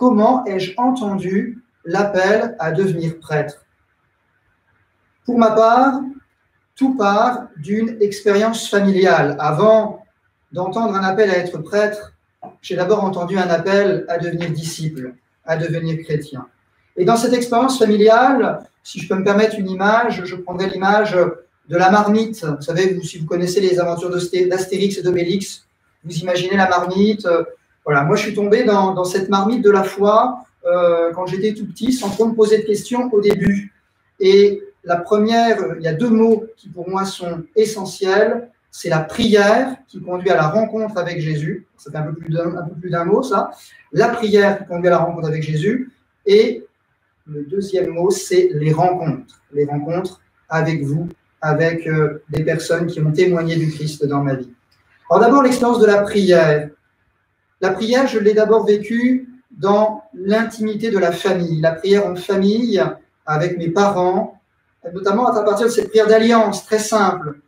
comment ai-je entendu l'appel à devenir prêtre? Pour ma part, tout part d'une expérience familiale. Avant d'entendre un appel à être prêtre, j'ai d'abord entendu un appel à devenir disciple, à devenir chrétien. Et dans cette expérience familiale, si je peux me permettre une image, je prendrai l'image de la marmite. Vous savez, si vous connaissez les aventures d'Astérix et d'Obélix, vous imaginez la marmite. Voilà, moi je suis tombé dans cette marmite de la foi quand j'étais tout petit, sans trop me poser de questions au début. Et la première, il y a deux mots qui pour moi sont essentiels. C'est la prière qui conduit à la rencontre avec Jésus. Ça fait un peu plus d'un mot, ça. La prière qui conduit à la rencontre avec Jésus. Et le deuxième mot, c'est les rencontres. Les rencontres avec vous, avec des personnes qui ont témoigné du Christ dans ma vie. Alors d'abord, l'expérience de la prière. La prière, je l'ai d'abord vécue dans l'intimité de la famille. La prière en famille, avec mes parents, notamment à partir de cette prière d'alliance très simple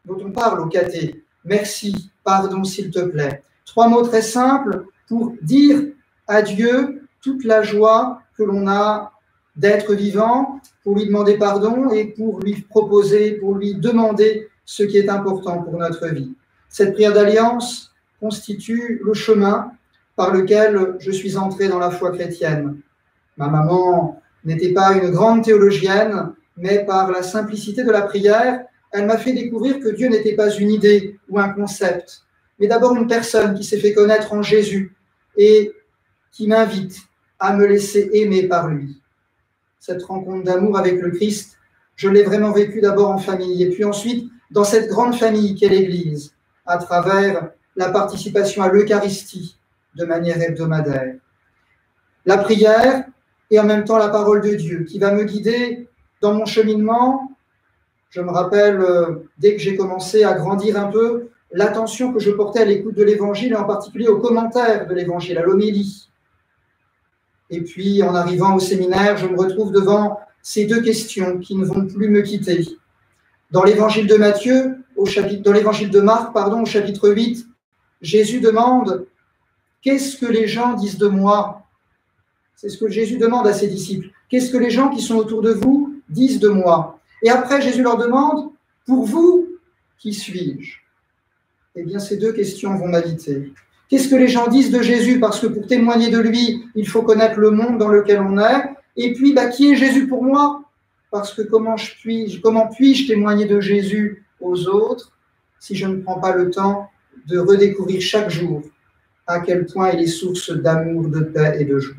dont on parle au caté. Merci, pardon s'il te plaît. 3 mots très simples pour dire à Dieu toute la joie que l'on a d'être vivant, pour lui demander pardon et pour lui proposer, pour lui demander ce qui est important pour notre vie. Cette prière d'alliance constitue le chemin par lequel je suis entré dans la foi chrétienne. Ma maman n'était pas une grande théologienne, mais par la simplicité de la prière, elle m'a fait découvrir que Dieu n'était pas une idée ou un concept, mais d'abord une personne qui s'est fait connaître en Jésus et qui m'invite à me laisser aimer par lui. Cette rencontre d'amour avec le Christ, je l'ai vraiment vécue d'abord en famille et puis ensuite dans cette grande famille qu'est l'Église, à travers la participation à l'Eucharistie de manière hebdomadaire. La prière et en même temps la parole de Dieu qui va me guider dans mon cheminement. Je me rappelle, dès que j'ai commencé à grandir un peu, l'attention que je portais à l'écoute de l'Évangile, et en particulier aux commentaires de l'Évangile, à l'homélie. Et puis, en arrivant au séminaire, je me retrouve devant ces deux questions qui ne vont plus me quitter. Dans l'Évangile de Matthieu, dans l'Évangile de Marc, au chapitre 8, Jésus demande « Qu'est-ce que les gens disent de moi ?» C'est ce que Jésus demande à ses disciples. « Qu'est-ce que les gens qui sont autour de vous disent de moi ?» Et après, Jésus leur demande « Pour vous, qui suis-je » Eh bien, ces deux questions vont m'habiter. Qu'est-ce que les gens disent de Jésus? Parce que pour témoigner de lui, il faut connaître le monde dans lequel on est. Et puis, qui est Jésus pour moi? Parce que comment puis-je témoigner de Jésus aux autres si je ne prends pas le temps de redécouvrir chaque jour à quel point il est source d'amour, de paix et de joie.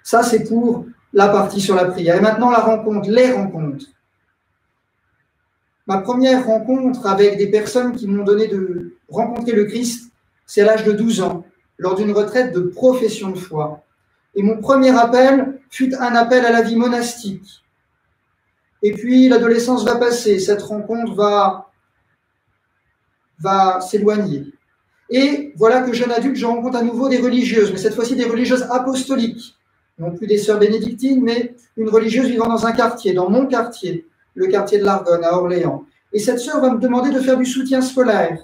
Ça, c'est pour la partie sur la prière. Et maintenant, la rencontre, les rencontres. Ma première rencontre avec des personnes qui m'ont donné de rencontrer le Christ, c'est à l'âge de 12 ans, lors d'une retraite de profession de foi. Et mon premier appel fut un appel à la vie monastique. Et puis, l'adolescence va passer, cette rencontre va s'éloigner. Et voilà que jeune adulte, je rencontre à nouveau des religieuses, mais cette fois-ci des religieuses apostoliques. Non plus des sœurs bénédictines, mais une religieuse vivant dans un quartier, dans mon quartier, le quartier de l'Argonne, à Orléans. Et cette sœur va me demander de faire du soutien scolaire.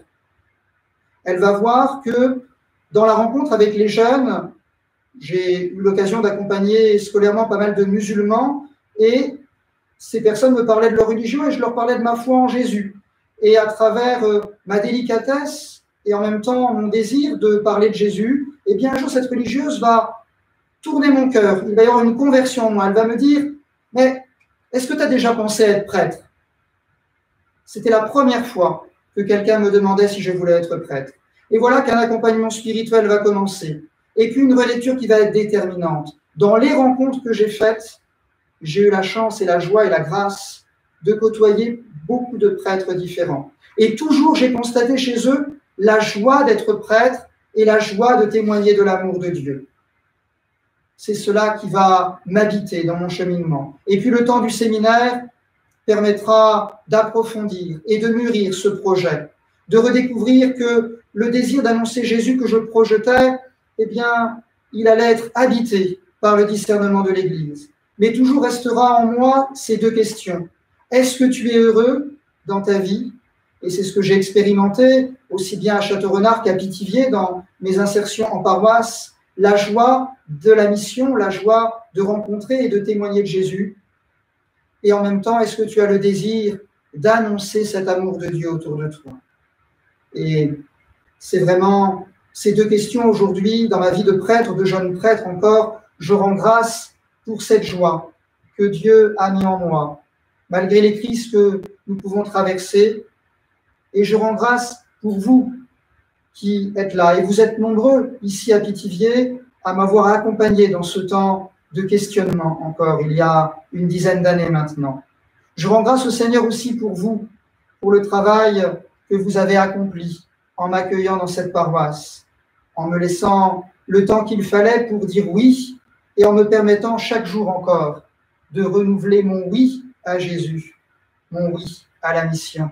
Elle va voir que dans la rencontre avec les jeunes, j'ai eu l'occasion d'accompagner scolairement pas mal de musulmans, et ces personnes me parlaient de leur religion et je leur parlais de ma foi en Jésus. Et à travers ma délicatesse et en même temps mon désir de parler de Jésus, eh bien un jour cette religieuse va tourner mon cœur, il va y avoir une conversion en moi. Elle va me dire « Mais est-ce que tu as déjà pensé à être prêtre ?» C'était la première fois que quelqu'un me demandait si je voulais être prêtre. Et voilà qu'un accompagnement spirituel va commencer. Et puis une relecture qui va être déterminante. Dans les rencontres que j'ai faites, j'ai eu la chance et la joie et la grâce de côtoyer beaucoup de prêtres différents. Et toujours, j'ai constaté chez eux la joie d'être prêtre et la joie de témoigner de l'amour de Dieu. C'est cela qui va m'habiter dans mon cheminement. Et puis le temps du séminaire permettra d'approfondir et de mûrir ce projet, de redécouvrir que le désir d'annoncer Jésus que je projetais, eh bien, il allait être habité par le discernement de l'Église. Mais toujours restera en moi ces deux questions. Est-ce que tu es heureux dans ta vie? Et c'est ce que j'ai expérimenté aussi bien à Château-Renard qu'à Pithiviers dans mes insertions en paroisse la joie de la mission, la joie de rencontrer et de témoigner de Jésus? Et en même temps, est-ce que tu as le désir d'annoncer cet amour de Dieu autour de toi? Et c'est vraiment ces deux questions aujourd'hui, dans ma vie de prêtre, de jeune prêtre encore, je rends grâce pour cette joie que Dieu a mis en moi, malgré les crises que nous pouvons traverser. Et je rends grâce pour vous qui êtes là. Et vous êtes nombreux ici à Pithiviers à m'avoir accompagné dans ce temps de questionnement encore, il y a une dizaine d'années maintenant. Je rends grâce au Seigneur aussi pour vous, pour le travail que vous avez accompli en m'accueillant dans cette paroisse, en me laissant le temps qu'il fallait pour dire oui et en me permettant chaque jour encore de renouveler mon oui à Jésus, mon oui à la mission.